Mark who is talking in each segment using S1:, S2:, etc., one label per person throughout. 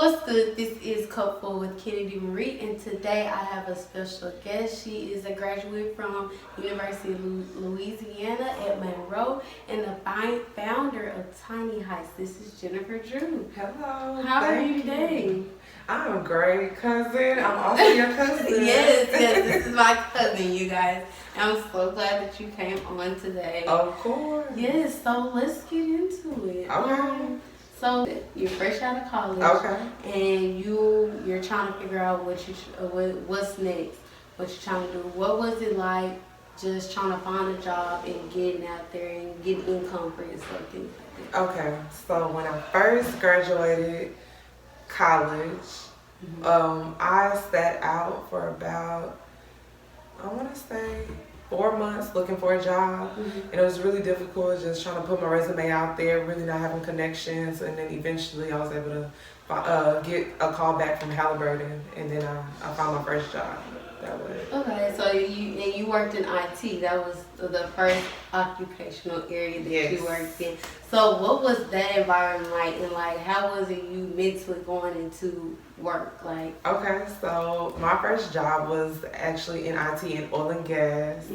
S1: What's good? This is Kupfull with Kennedi Marie, and today I have a special guest. She is a graduate from University of Louisiana at Monroe and the founder of Tiny Heights. This is Jennifer Drew.
S2: Hello.
S1: How are you today?
S2: I'm great, cousin. I'm also your cousin.
S1: yes, this is my cousin, you guys. I'm so glad that you came on today.
S2: Of course.
S1: Yes, so let's get into it.
S2: Okay.
S1: So you're fresh out of college,
S2: okay,
S1: and you're trying to figure out what's next, what you're trying to do. What was it like just trying to find a job and getting out there and getting income for yourself, things like that?
S2: Okay, so when I first graduated college, I sat out for about, I want to say, 4 months looking for a job, and it was really difficult just trying to put my resume out there, really not having connections, and then eventually I was able to get a call back from Halliburton, and then I found my first job that way.
S1: Okay, so you worked in IT. That was the first occupational area that you worked in. So what was that environment like, and like how was it you mentally going into work? Like,
S2: okay, so my first job was actually in IT in oil and gas,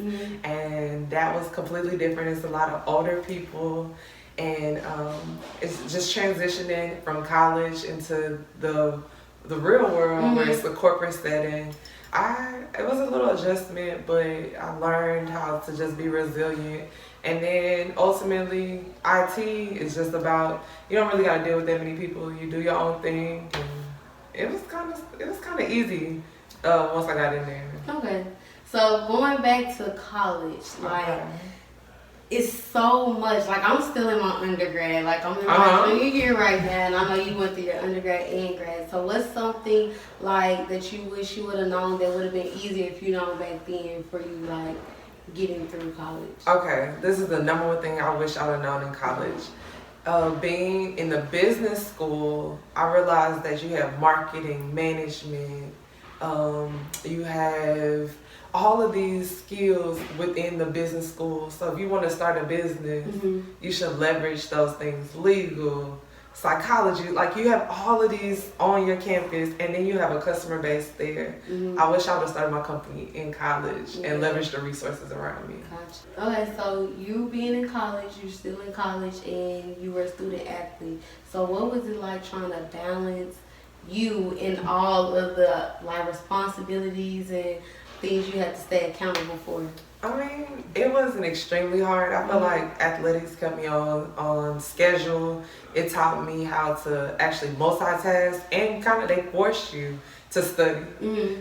S2: and that was completely different. It's a lot of older people, and it's just transitioning from college into the real world where it's a corporate setting. It was a little adjustment, but I learned how to just be resilient. And then ultimately, IT is just about, you don't really got to deal with that many people. You do your own thing. And it was kind of easy once I got in there.
S1: Okay, so going back to college, like it's so much. Like I'm still in my undergrad. Like I'm in my junior year right now, and I know you went through your undergrad and grad. So what's something like that you wish you would have known that would have been easier if you known back then for you, like getting through college?
S2: Okay, this is the number one thing I wish I would have known in college. Being in the business school, I realized that you have marketing, management, you have all of these skills within the business school. So if you want to start a business, you should leverage those things. Legal, psychology, like you have all of these on your campus, and then you have a customer base there. I wish I would have started my company in college and leveraged the resources around me.
S1: Gotcha. Okay, so you being in college, you're still in college, and you were a student athlete. So what was it like trying to balance you and all of the like responsibilities and things you had to stay accountable for?
S2: I mean, it wasn't extremely hard. I feel like athletics kept me on schedule. It taught me how to actually multitask, and kind of they forced you to study.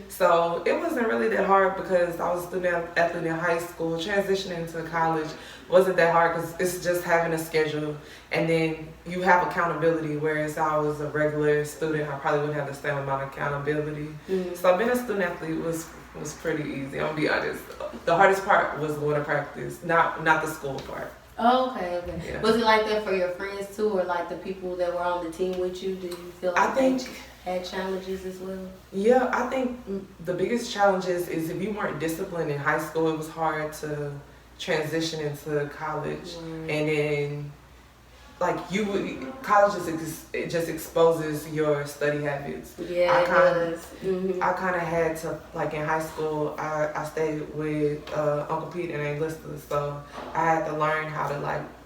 S2: So it wasn't really that hard because I was a student athlete in high school. Transitioning to college wasn't that hard because it's just having a schedule, and then you have accountability, whereas I was a regular student, I probably wouldn't have the same amount of accountability. So being a student athlete was pretty easy. I'm gonna be honest. The hardest part was going to practice, not the school part.
S1: Oh, okay.
S2: Yeah.
S1: Was it like that for your friends too, or like the people that were on the team with you? Did you feel like they had challenges as well?
S2: Yeah, I think the biggest challenges is if you weren't disciplined in high school, it was hard to transition into college, and then like college it just exposes your study habits.
S1: Yeah,
S2: I kind of had to, like in high school, I stayed with Uncle Pete and Aunt Lista, so I had to learn how to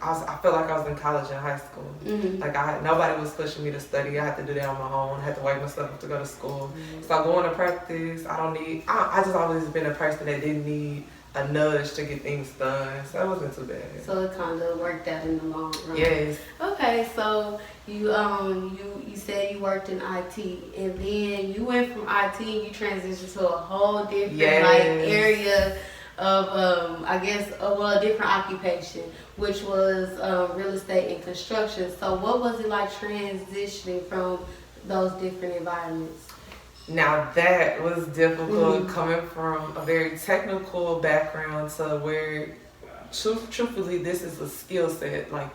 S2: I felt like I was in college in high school. Like nobody was pushing me to study. I had to do that on my own. I had to wake myself up to go to school. So going to practice, I just always been a person that didn't need a nudge to get things done, so it wasn't too bad.
S1: So it kind of worked out in the long run.
S2: Yes.
S1: Okay, so you said you worked in IT, and then you went from IT and you transitioned to a whole different area of a different occupation, which was real estate and construction. So what was it like transitioning from those different environments?
S2: Now that was difficult, coming from a very technical background to where, truthfully, this is a skill set. Like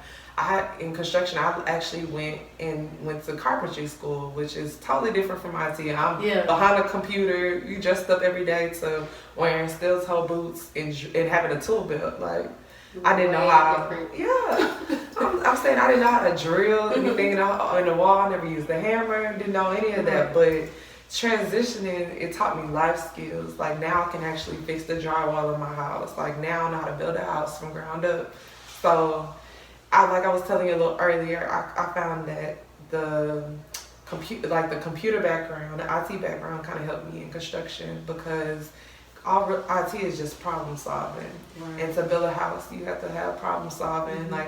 S2: in construction, I actually went to carpentry school, which is totally different from IT. I'm behind a computer. You dressed up every day to wearing steel-toe boots and having a tool belt. Like I didn't know how. Yeah, I'm saying I didn't know how to drill anything in the wall. Never used the hammer. Didn't know any of that. But transitioning, it taught me life skills. Like now I can actually fix the drywall in my house. Like now I know how to build a house from ground up. So like I was telling you a little earlier, I found that the computer background, the IT background kind of helped me in construction because all IT is just problem solving. Right. And to build a house, you have to have problem solving. Like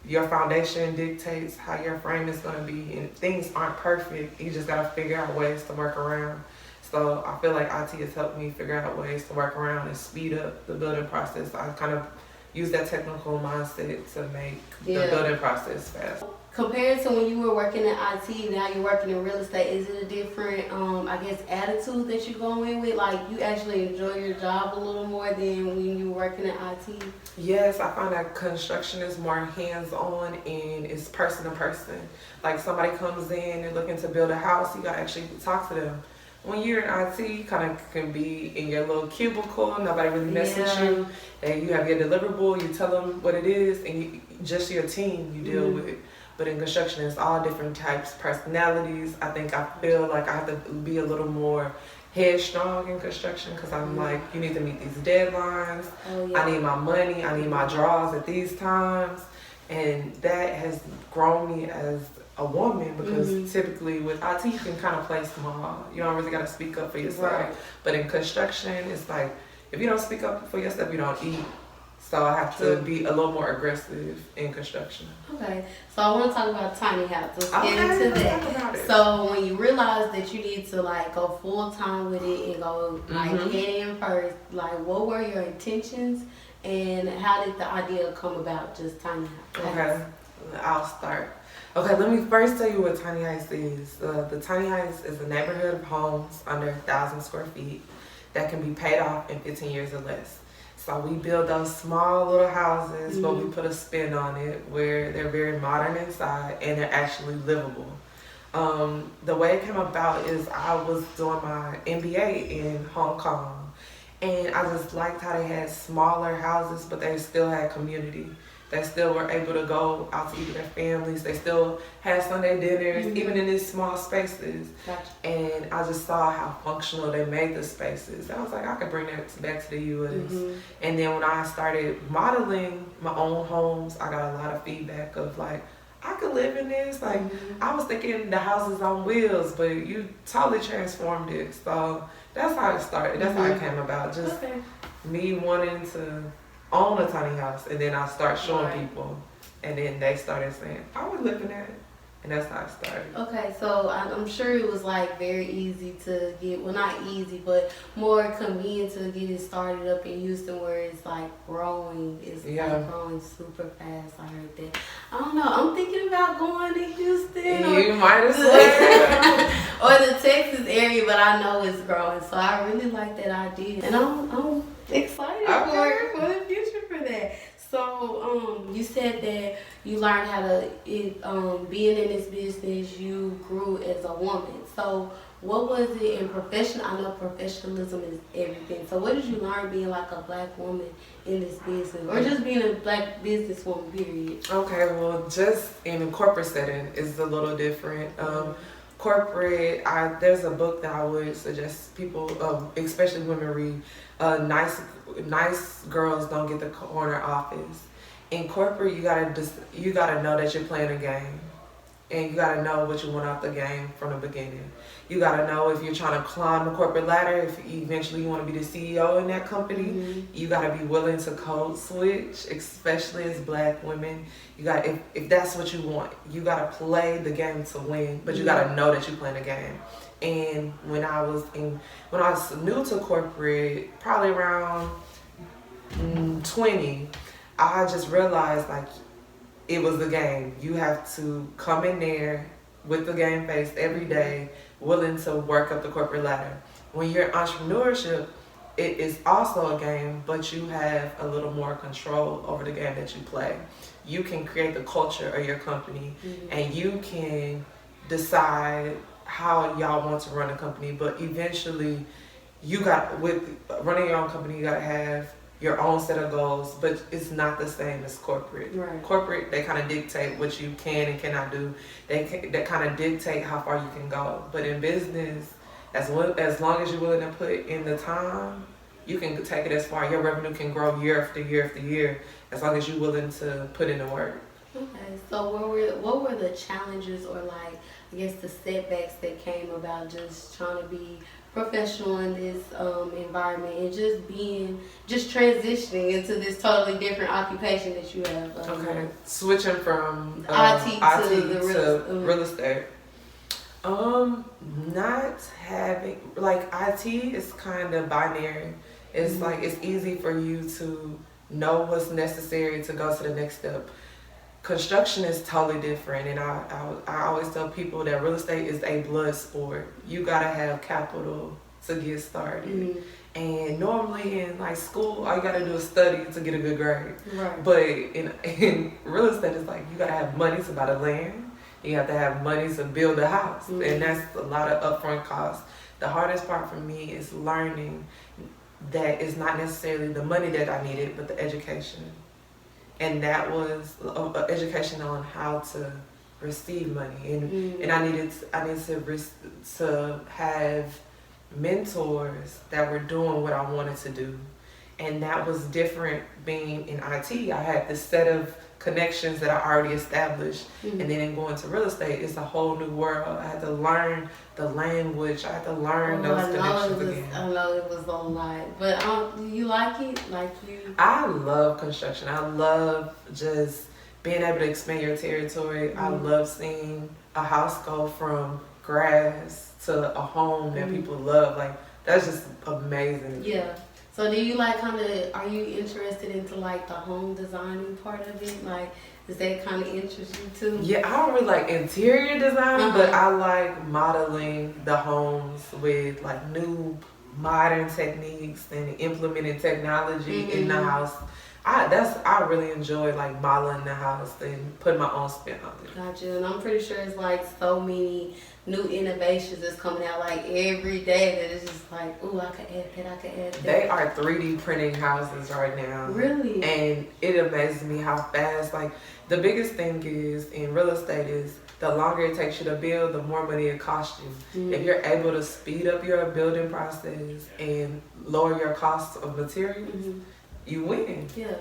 S2: your foundation dictates how your frame is going to be, and things aren't perfect. You just got to figure out ways to work around. So I feel like IT has helped me figure out ways to work around and speed up the building process. I kind of use that technical mindset to make the building process fast.
S1: Compared to when you were working in IT, now you're working in real estate, is it a different, attitude that you go in with? Like, you actually enjoy your job a little more than when you were working in IT?
S2: Yes, I find that construction is more hands-on and it's person to person. Like, somebody comes in and looking to build a house, you gotta actually talk to them. When you're in IT, you kind of can be in your little cubicle, nobody really messes with you, and you have your deliverable, you tell them what it is, and just your team you deal with. But in construction, it's all different types, personalities. I feel like I have to be a little more headstrong in construction because I'm like, you need to meet these deadlines. I need my money. I need my draws at these times. And that has grown me as a woman because typically with IT, you can kind of play small. You don't really got to speak up for yourself. Right. But in construction, it's like, if you don't speak up for yourself, you don't eat. So I have to be a little more aggressive in construction.
S1: Okay, so I want to talk about tiny houses. Let's get into that. Talk about it. So when you realized that you need to like go full time with it and go like head in first, like what were your intentions and how did the idea come about? Just tiny houses.
S2: Okay, I'll start. Okay, let me first tell you what tiny house is. The tiny house is a neighborhood of homes under 1,000 square feet that can be paid off in 15 years or less. So we build those small little houses, but we put a spin on it where they're very modern inside and they're actually livable. The way it came about is I was doing my MBA in Hong Kong, and I just liked how they had smaller houses, but they still had community. They still were able to go out to eat with their families. They still had Sunday dinners, even in these small spaces. Gotcha. And I just saw how functional they made the spaces. I was like, I could bring that back to the U.S. And then when I started modeling my own homes, I got a lot of feedback of like, I could live in this. Like, I was thinking the house is on wheels, but you totally transformed it. So that's how it started. That's how it came about. Just me wanting to own a tiny house, and then I start showing people, and then they started saying, I would live in that, and that's how it started.
S1: Okay, so I'm sure it was like very easy to get, well not easy, but more convenient to get it started up in Houston where it's like growing, like growing super fast. I heard that. I don't know, I'm thinking about going to Houston.
S2: You might as well.
S1: Or the Texas area, but I know it's growing, so I really like that idea. And I'm excited for the future for that. So you said that you learned how to being in this business, you grew as a woman. So what was it in profession? I know professionalism is everything. So what did you learn being like a black woman in this business, or just being a black businesswoman, period?
S2: Okay, well, just in a corporate setting is a little different. Corporate, there's a book that I would suggest people, especially women, read. Nice girls don't get the corner office. In corporate, you gotta know that you're playing a game, and you gotta know what you want out the game from the beginning. You gotta know if you're trying to climb the corporate ladder, if eventually you want to be the CEO in that company. You gotta be willing to code switch, especially as black women. You got if that's what you want, you gotta play the game to win, but you gotta know that you're playing a game. And when I was new to corporate, probably around 20, I just realized like it was the game. You have to come in there with the game face every day, willing to work up the corporate ladder. When you're in entrepreneurship, it is also a game, but you have a little more control over the game that you play. You can create the culture of your company, and you can decide how y'all want to run a company, but eventually with running your own company, you gotta have your own set of goals, but it's not the same as corporate.
S1: Right.
S2: Corporate, they kind of dictate what you can and cannot do. They kind of dictate how far you can go. But in business, as long as you're willing to put in the time, you can take it as far. Your revenue can grow year after year after year, as long as you're willing to put in the work.
S1: Okay, so what were the challenges, or like, I guess, the setbacks that came about just trying to be professional in this environment, and just transitioning into this totally different occupation that you have?
S2: Okay, switching from
S1: IT
S2: to real estate. Not having, like, IT is kind of binary. It's like, it's easy for you to know what's necessary to go to the next step. Construction is totally different, and I always tell people that real estate is a blood sport. You gotta have capital to get started. And normally in like school, all you gotta do is study to get a good grade.
S1: Right.
S2: But in real estate, it's like you gotta have money to buy the land. You have to have money to build a house, and that's a lot of upfront costs. The hardest part for me is learning that it's not necessarily the money that I needed, but the education. And that was education on how to receive money, and I needed to have mentors that were doing what I wanted to do, and that was different. Being in IT, I had this set of connections that I already established, and then in going to real estate, it's a whole new world. I had to learn the language. I had to learn those connections again.
S1: I know it was a lot, but do you like it?
S2: I love construction. I love just being able to expand your territory. I love seeing a house go from grass to a home that people love. Like, that's just amazing.
S1: Yeah. So do you are you interested into like the home designing part of it? Like, does that kind of interest you too?
S2: Yeah, I don't really like interior design, but I like modeling the homes with like new modern techniques and implementing technology in the house. I really enjoy like modeling the house and putting my own spin on it.
S1: Gotcha. And I'm pretty sure it's like so many new innovations that's coming out like every day that it's just like, ooh, I could add that, I could add that.
S2: They are 3D printing houses right now.
S1: Really?
S2: And it amazes me how fast, like, the biggest thing is in real estate is the longer it takes you to build, the more money it costs you. If you're able to speed up your building process and lower your costs of materials, you win.
S1: Yeah.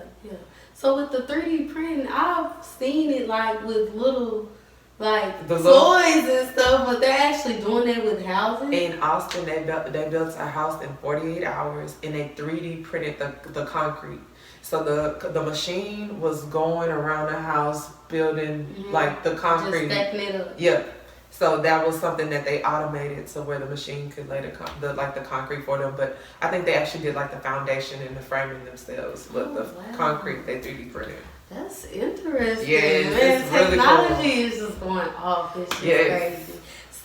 S1: So with the 3D printing, I've seen it like with little toys and stuff, but they're actually doing that with houses.
S2: In Austin, they built a house in 48 hours, and they 3D printed the concrete. So the machine was going around the house building like the concrete.
S1: Just stacking it up.
S2: Yeah. So that was something that they automated to where the machine could lay the concrete for them. But I think they actually did like the foundation and the framing themselves. But the concrete they 3D printed.
S1: That's interesting.
S2: Yeah, it's really
S1: technology
S2: cool.
S1: is just going off. It's just crazy.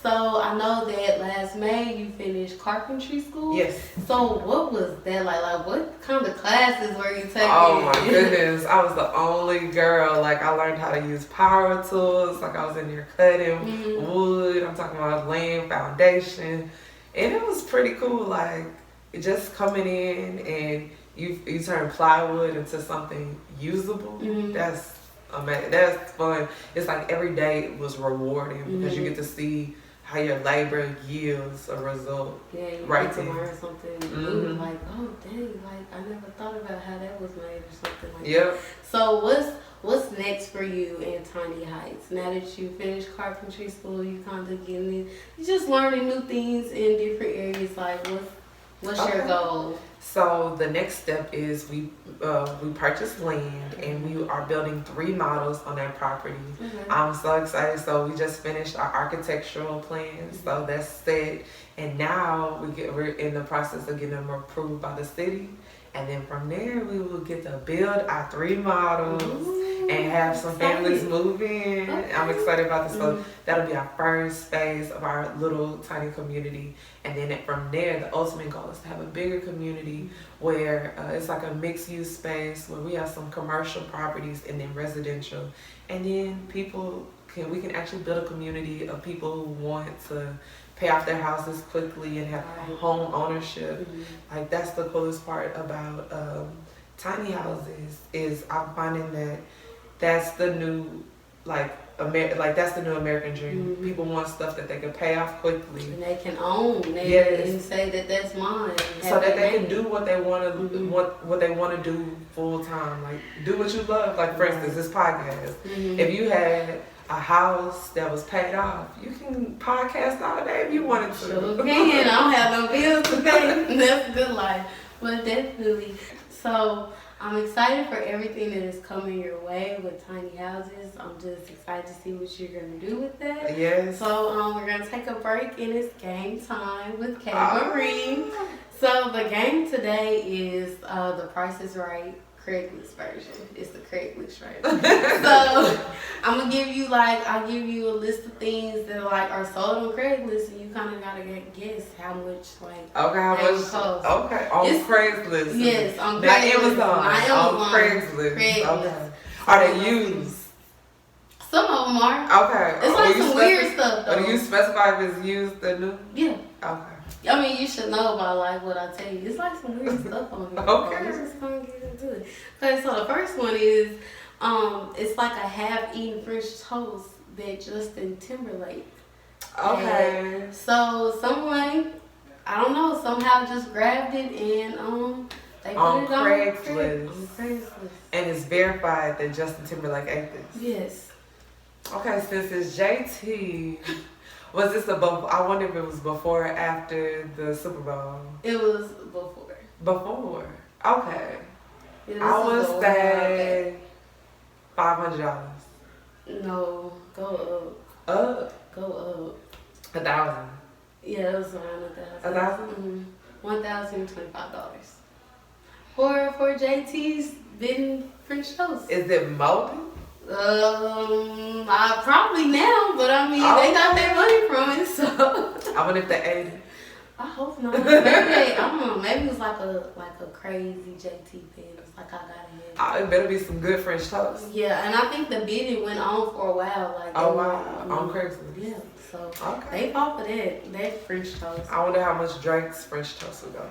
S1: So I know that last May you finished carpentry school.
S2: Yes.
S1: So what was that like? Like, what kind of classes were you taking?
S2: Oh my goodness, I was the only girl. Like, I learned how to use power tools. Like, I was in there cutting wood. I'm talking about laying foundation, and it was pretty cool. Like, just coming in and you turn plywood into something usable. That's amazing. That's fun. It's like every day was rewarding because you get to see how your labor yields a result.
S1: Yeah, you
S2: right
S1: get to learn something new. Like, oh dang, like I never thought about how that was made or something like that. So what's next for you in Tiny Heights? Now that you finished carpentry school, you kind of getting in, you just learning new things in different areas. Like, what's your goal?
S2: So the next step is we purchased land and we are building 3 models on that property. I'm so excited. So we just finished our architectural plans, so that's set. And now we're in the process of getting them approved by the city. And then from there, we will get to build our 3 models and have some families move in. I'm excited about this. So that'll be our first phase of our little tiny community. And then from there, the ultimate goal is to have a bigger community where it's like a mixed-use space where we have some commercial properties and then residential. And then we can actually build a community of people who want to pay off their houses quickly and have home ownership. Like, that's the coolest part about tiny houses is, I'm finding that that's the new, like that's the new American dream.
S1: Mm-hmm.
S2: People want stuff that they can pay off quickly.
S1: And they can own. And say that that's mine.
S2: So that they can do what they want to what they want to do full time. Like do what you love. Like for instance, this podcast.
S1: Mm-hmm.
S2: If you had a house that was paid off, you can podcast all day if you wanted to.
S1: Sure can. I don't have no bills to pay. That's a good life. But definitely. So I'm excited for everything that is coming your way with tiny houses. I'm just excited to see what you're going to do with that.
S2: Yes.
S1: So we're going to take a break and it's game time with K. Marine. So the game today is The Price is Right Craigslist version. It's the Craigslist version. So I'm going to give you I'll give you a list of things that are sold on Craigslist and you kind of got to guess how much
S2: how much
S1: cost.
S2: Okay, on Craigslist.
S1: Yes, on Craigslist.
S2: Not Amazon.
S1: Not
S2: on Craigslist. Okay. Are they used?
S1: Some of them are.
S2: Okay.
S1: It's some weird stuff though.
S2: Do you specify if it's used or new?
S1: Yeah.
S2: Okay.
S1: I mean, you should know about what I tell you. It's some weird stuff on here.
S2: Okay.
S1: We're just gonna get into it. Okay, so the first one is, it's like a half-eaten French toast that Justin Timberlake.
S2: Okay.
S1: And so someone, I don't know, somehow just grabbed it and they put
S2: on
S1: it
S2: Craigslist.
S1: on Craigslist.
S2: And it's verified that Justin Timberlake ate this.
S1: Yes.
S2: Okay, since it's JT. Was this I wonder if it was before or after the Super Bowl.
S1: It was before.
S2: Before. Okay.
S1: Yeah,
S2: I would say $500.
S1: No, go up.
S2: Up?
S1: Go up.
S2: 1,000.
S1: Yeah, it was around
S2: 1,000?
S1: $1,025. For JT's bitten French toast.
S2: Is it molded?
S1: I probably now, but I mean they got their money from it, so
S2: I wonder if they ate it.
S1: I hope not. Maybe I don't know. Maybe it was like a crazy JT thing. It was I gotta have.
S2: It better be some good French toast.
S1: Yeah, and I think the bidding went on for a while.
S2: On Craigslist.
S1: Yeah, so
S2: okay.
S1: They fought for that French toast.
S2: I wonder how much Drake's French toast would go.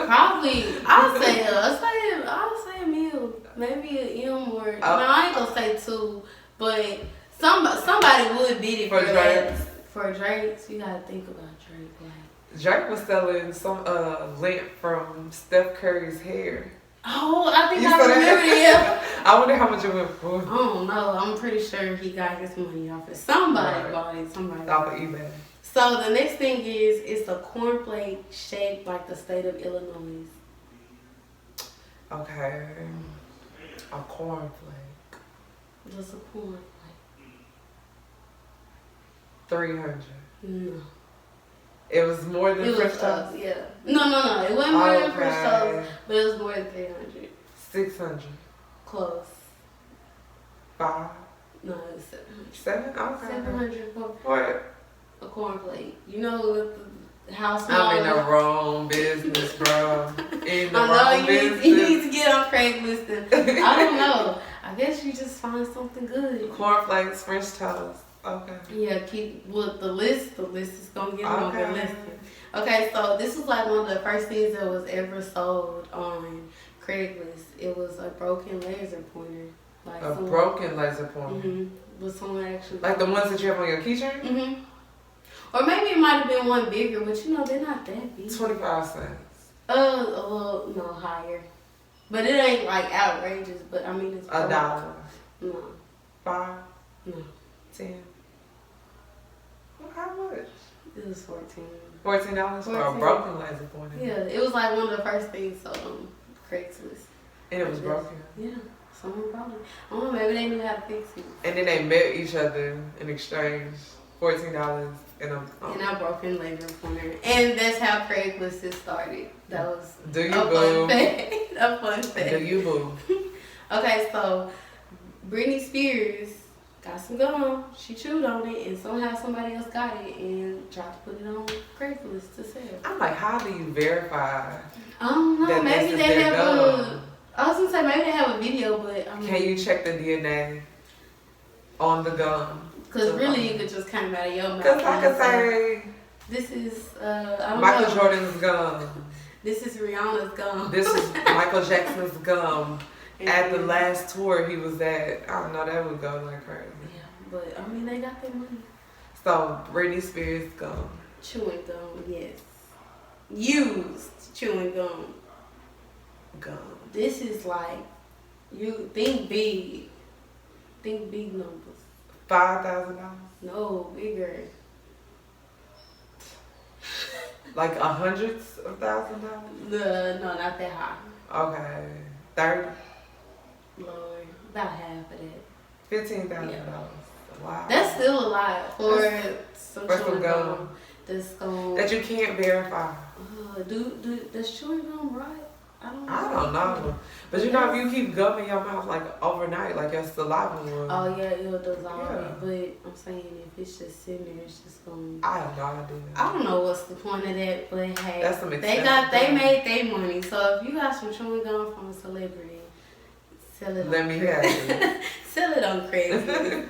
S1: Probably, I'll say a meal, maybe an M or. No, I ain't gonna say two, but somebody would bid it for Drake. For Drake, so you gotta think about Drake.
S2: Drake was selling some lint from Steph Curry's hair.
S1: Oh, I think I remember it.
S2: I wonder how much it went for.
S1: I don't know. I'm pretty sure he got his money off it. Somebody bought it. Somebody
S2: off of eBay.
S1: So the next thing is, it's a cornflake shaped like the state of Illinois.
S2: Okay. A cornflake.
S1: Just a cornflake.
S2: 300.
S1: No.
S2: It was more than French toast?
S1: Yeah. No. It wasn't more than French toast, but it was more than 300.
S2: 600.
S1: Close.
S2: 5.
S1: No, it was 700.
S2: 7? Okay.
S1: 700
S2: for
S1: a cornflake. You know how small.
S2: I'm in the wrong business, bro. In the
S1: I know
S2: wrong business.
S1: You need to get on Craigslist. I don't know. I guess you just find something good.
S2: Cornflakes, French toast. Okay.
S1: Yeah, keep with the list. The list is gonna get longer. List. Okay, so this was one of the first things that was ever sold on Craigslist. It was a broken laser pointer.
S2: Broken laser pointer.
S1: Was someone actually
S2: the ones that you have on your keychain?
S1: Or maybe it might have been one bigger, but they're not that big.
S2: 25 cents.
S1: A little higher, but it ain't outrageous. But I mean, it's
S2: $1.
S1: No.
S2: 5.
S1: No.
S2: 10. How much?
S1: It was $14.
S2: $14 for a broken laser pointer.
S1: Yeah, it was one of the first things on Craigslist.
S2: And it was broken.
S1: Yeah, someone probably. I don't know, maybe they knew how to fix it.
S2: And then they met each other in exchange $14 and Do you boo?
S1: A fun fact.
S2: Do you boo?
S1: Okay, so Britney Spears got some gum, she chewed on it, and somehow somebody else got it and tried to put it on Craigslist to sell.
S2: I'm like, how do you verify?
S1: I don't know, maybe they have
S2: gum?
S1: I was gonna say maybe they have a video, but
S2: can you check the DNA on the gum?
S1: Because really it could just come out of your mouth.
S2: Because I could say,
S1: this is, I don't
S2: Michael
S1: know.
S2: Jordan's gum.
S1: This is Rihanna's gum.
S2: This is Michael Jackson's gum. At the last tour he was at, I don't know, that would go like crazy.
S1: Yeah, but I mean, they got their money.
S2: So, Britney Spears gum.
S1: Chewing gum, yes. Used chewing gum.
S2: Gum.
S1: This is like, you think big. Think big numbers.
S2: $5,000?
S1: No, bigger.
S2: Like hundreds of $1,000s?
S1: No, not that high.
S2: Okay. 30?
S1: Lord, about half of that.
S2: $15,000. Yeah. Wow.
S1: That's still a lot for some chewing gum.
S2: That you can't verify.
S1: Does chewing gum right?
S2: I don't know. But you know, if you keep gum in your mouth like overnight, like your saliva will.
S1: Oh yeah, it'll dissolve it. But I'm saying if it's just sitting there, it's just gonna.
S2: I have no idea.
S1: I don't know what's the point of that, but hey,
S2: that's some
S1: they made their money. So if you got some chewing gum from a celebrity, sell it.
S2: Let me have it.
S1: Sell it on Craigslist.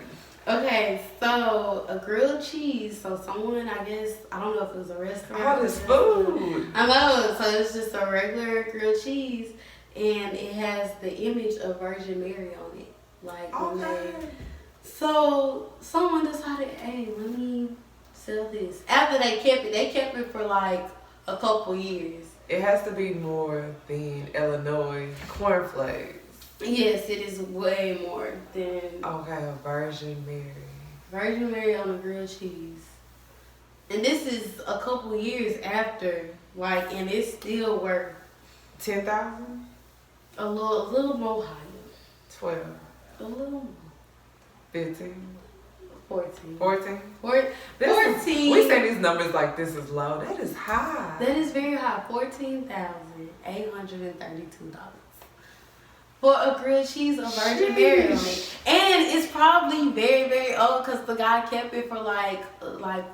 S1: Okay, so a grilled cheese. So someone, I guess, I don't know if it was a restaurant.
S2: All this food.
S1: I know. So it's just a regular grilled cheese, and it has the image of Virgin Mary on it. Like so someone decided, hey, let me sell this. After they kept it for like a couple years.
S2: It has to be more than Illinois cornflakes.
S1: Yes, it is way more than.
S2: Okay, a Virgin Mary.
S1: Virgin Mary on a grilled cheese. And this is a couple years after, like, and it's still worth
S2: 10,000?
S1: A little more higher.
S2: 12.
S1: A little more.
S2: 15.
S1: 14.
S2: 14?
S1: 14.
S2: We say these numbers like this is low. That is high.
S1: That is very high. $14,832. For a grilled cheese of Virgin Mary on it. And it's probably very, very old because the guy kept it for like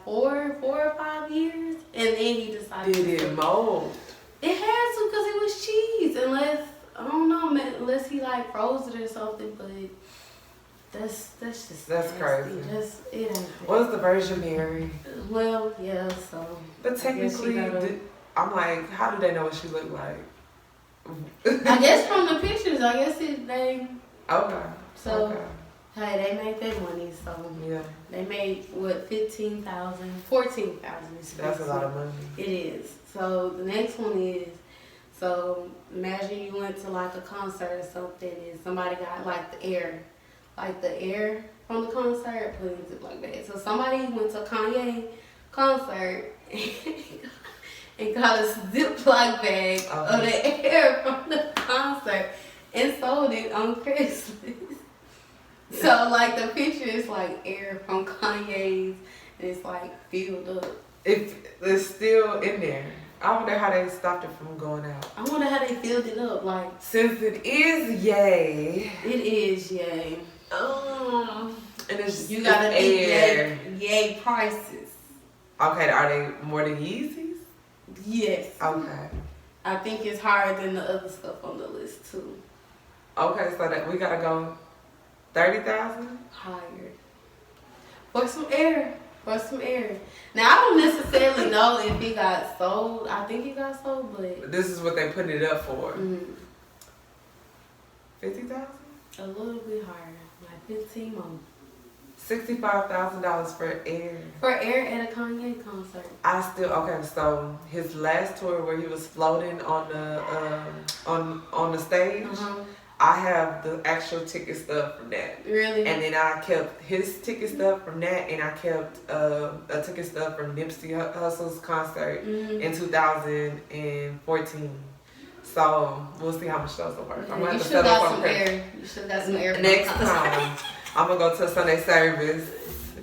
S1: 4 or 5 years. And then he decided
S2: Did it mold?
S1: It had to because it was cheese. Unless he like froze it or something. But that's just nasty.
S2: Crazy.
S1: It ain't.
S2: What's the Virgin Mary?
S1: Well, yeah, so.
S2: But technically, I'm like, how do they know what she looked like?
S1: I guess from the pictures, they.
S2: Okay.
S1: So, hey, they made their money, so.
S2: Yeah.
S1: They made, what, 14,000.
S2: That's a lot of money.
S1: It is. So, the next one is, so, imagine you went to, like, a concert or something, and somebody got, like, the air from the concert, put in a Ziploc bag. So, somebody went to a Kanye concert, and got a Ziploc bag of the air from the concert and sold it on Craigslist. So, like, the picture is, like, air from Kanye's, and it's, like, filled up.
S2: It's still in there. I wonder how they stopped it from going out.
S1: I wonder how they filled it up, like.
S2: Since it is yay.
S1: It is yay.
S2: And it's
S1: you gotta
S2: air.
S1: Yay prices.
S2: Okay, are they more than Yeezys?
S1: Yes.
S2: Okay.
S1: I think it's higher than the other stuff on the list too.
S2: Okay, so that we gotta go 30,000?
S1: Higher. For some air. Now I don't necessarily know if it got sold. I think it got sold, but
S2: this is what they put it up for. 50,000?
S1: A little bit higher, like 15 more.
S2: $65,000 for air.
S1: For air at a Kanye concert.
S2: So his last tour where he was floating on the stage, I have the actual ticket stub from that.
S1: Really?
S2: And then I kept his ticket stub from that, and I kept a ticket stub from Nipsey Hussle's concert in 2014. So we'll see how much those will work.
S1: I'm gonna have to set up some air. You should got some air.
S2: Next time, I'm gonna go to a Sunday service,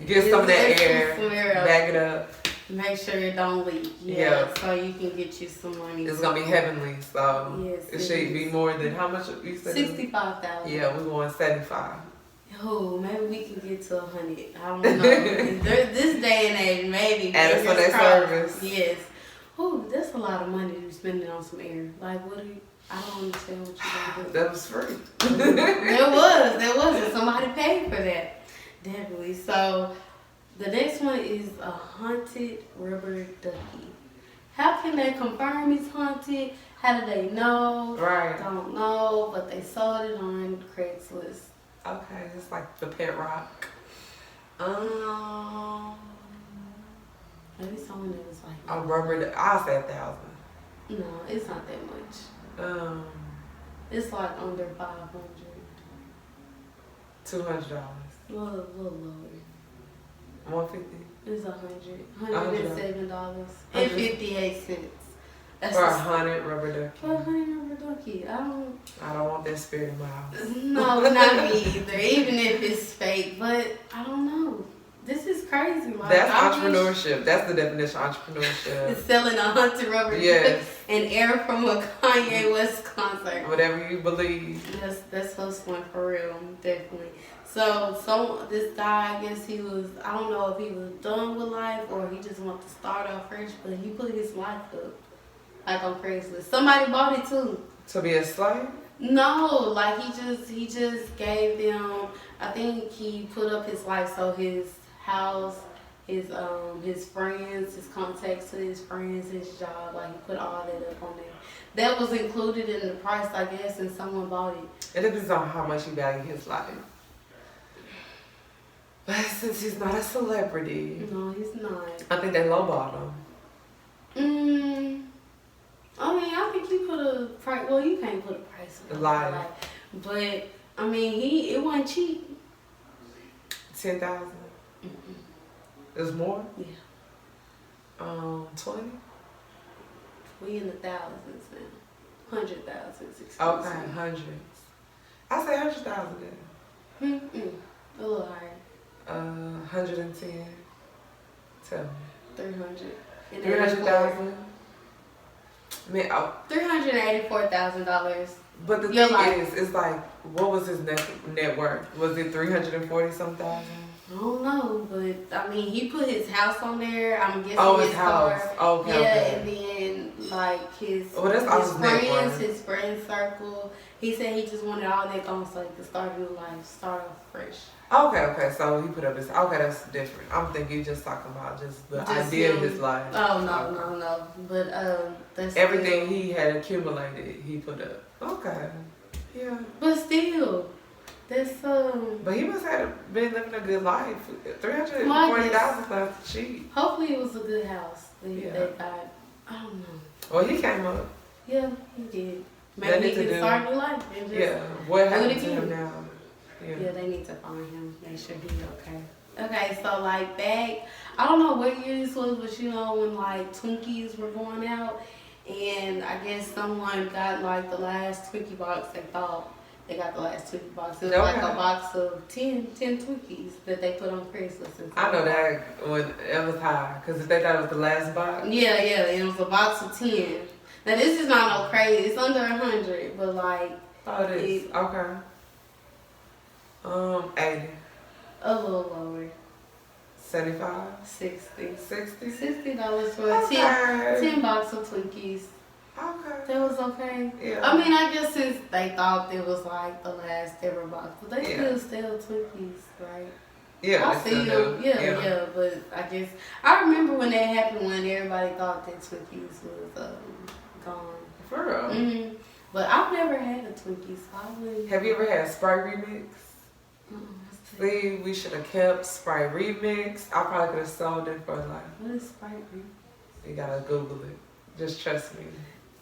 S2: get some of that air, bag it up.
S1: Make sure it don't leak. Yeah. So you can get you some money.
S2: It's gonna be heavenly, so
S1: yes,
S2: it should be more than how much you said?
S1: 65,000.
S2: Yeah, we're going 75.
S1: Oh, maybe we can get to 100. I don't know. This day and age, maybe.
S2: At a Sunday service.
S1: Yes. Oh, that's a lot of money to be spending on some air. Like, what do you? I don't understand what you're gonna do.
S2: That was free.
S1: There was. And somebody paid for that. Definitely. So. The next one is a haunted rubber ducky. How can they confirm it's haunted? How do they know?
S2: Right.
S1: Don't know, but they sold it on Craigslist.
S2: Okay, it's like the pet rock.
S1: Maybe someone that was like.
S2: A rubber. I'll say 1,000.
S1: No, it's not that much. It's like under 500.
S2: $200.
S1: A little lower.
S2: 150.
S1: It's $107 and 58 cents. That's
S2: for 100 rubber ducky.
S1: For 100 rubber ducky.
S2: I don't want that spirit in my house.
S1: No, not me either. Even if it's fake, but I don't know. This is crazy. Like,
S2: that's entrepreneurship. That's the definition of entrepreneurship.
S1: It's selling a haunted rubber duck and air from a Kanye West concert.
S2: Whatever you believe.
S1: That's hustling for real, definitely. So this guy, I guess he was, I don't know if he was done with life or he just wanted to start off fresh, but he put his life up, like on Craigslist. Somebody bought it too.
S2: To be a slave?
S1: No, like he just gave them, I think he put up his life, so his house, his friends, his contacts to his friends, his job, like he put all that up on there. That was included in the price, I guess, and someone bought it.
S2: It depends on how much he valued his life. But since he's not a celebrity.
S1: No, he's not.
S2: I think they lowballed him.
S1: I mean, I think you put a price, well, you can't put a price on
S2: life.
S1: But, I mean, it wasn't cheap.
S2: 10,000? It was more?
S1: Yeah.
S2: 20?
S1: We in the thousands now. 100,000, 60,000.
S2: Okay, hundreds. I say 100,000 then.
S1: A little higher.
S2: 110. Tell me.
S1: 300.
S2: 300,000.
S1: $384,000.
S2: But the thing is, it's like, what was his net worth? Was it 340 some thousand?
S1: I don't know, but I mean, he put his house on there. I'm guessing
S2: his house.
S1: Car.
S2: Okay.
S1: Yeah, and then like his friend circle. He said he just wanted all that gone so he could start a new life, start off fresh.
S2: Okay. So he put up his. Okay, that's different. I'm thinking just talking about just the idea of his life.
S1: Oh no. But that's
S2: everything he had accumulated, he put up. Okay. Yeah.
S1: But still. That's
S2: But he must have been living a good life. 340,000 not cheap.
S1: Hopefully it was a good house that got. I don't know.
S2: Well, he came up.
S1: Yeah, he did. Maybe he can start a new life and just
S2: what happened to him now?
S1: Yeah, they need to find him. Make sure he's okay. Okay, so like back, I don't know what year this was, but you know when like Twinkies were going out, and I guess someone got like the last Twinkie box. They thought they got the last Twinkie box. It was like a box of 10 Twinkies that they put on Craigslist.
S2: I know that when it was high, because if they thought it was the last box.
S1: Yeah, it was a box of 10. Now this is not no crazy. It's under 100, but like.
S2: Oh, it is. Okay. 80.
S1: A little lower.
S2: 75.
S1: 60. $60 for a 10 box of Twinkies.
S2: Okay.
S1: That was okay.
S2: Yeah.
S1: I mean, I guess since they thought it was like the last ever box, but they still sell Twinkies, right?
S2: Yeah,
S1: I see them. Yeah, but I guess I remember when that happened when everybody thought that Twinkies was gone.
S2: For real.
S1: Mm-hmm. But I've never had a Twinkie, so I wouldn't.
S2: Have you ever had Sprite Remix? See, we should have kept Sprite Remix. I probably could have sold it for like.
S1: What is Sprite Remix?
S2: You gotta Google it. Just trust me.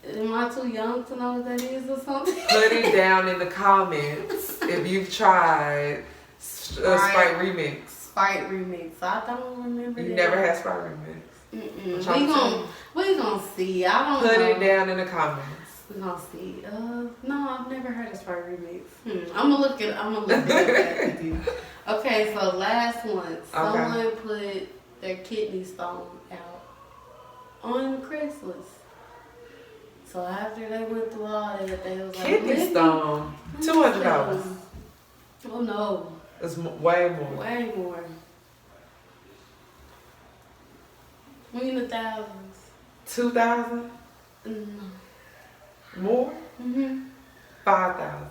S1: Am I too young to know what that is or something?
S2: Put it down in the comments if you've tried Sprite Remix.
S1: Sprite Remix. I don't remember that.
S2: You never had Sprite Remix?
S1: We gonna see. I don't know.
S2: Put it down in the comments.
S1: We gonna see. No, I've never heard of Sprite Remix. I'm gonna look it up after you. Okay, so last one. Someone put their kidney stone out on Craigslist. So after they went through all that, they was like,
S2: kidney stone, $200.
S1: Oh no.
S2: It's way more.
S1: Way more. We in the thousands.
S2: 2,000?
S1: No.
S2: More? 5,000.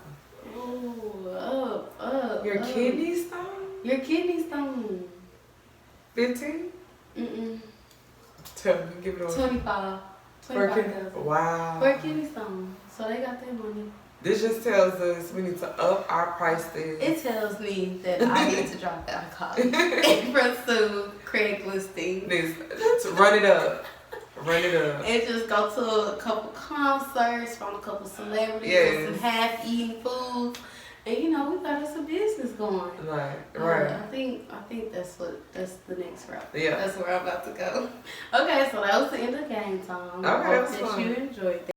S1: Oh, up.
S2: Your kidney stone?
S1: Your kidney stone.
S2: 15?
S1: Mm-mm.
S2: Tell me, give it away.
S1: 25. $25,000.
S2: Wow.
S1: For a kidney stone. So they got their money.
S2: This just tells us we need to up our prices.
S1: It tells me that I need to drop out of college and pursue Craiglisting.
S2: To run it up. Run it up.
S1: And just go to a couple concerts from a couple celebrities and some half-eaten foods. And we got us a business going.
S2: Right.
S1: I think that's the next route.
S2: Yeah.
S1: That's where I'm about to go. Okay, so that was the end of game time.
S2: Okay,
S1: I hope
S2: that was
S1: that
S2: fun.
S1: you enjoyed that.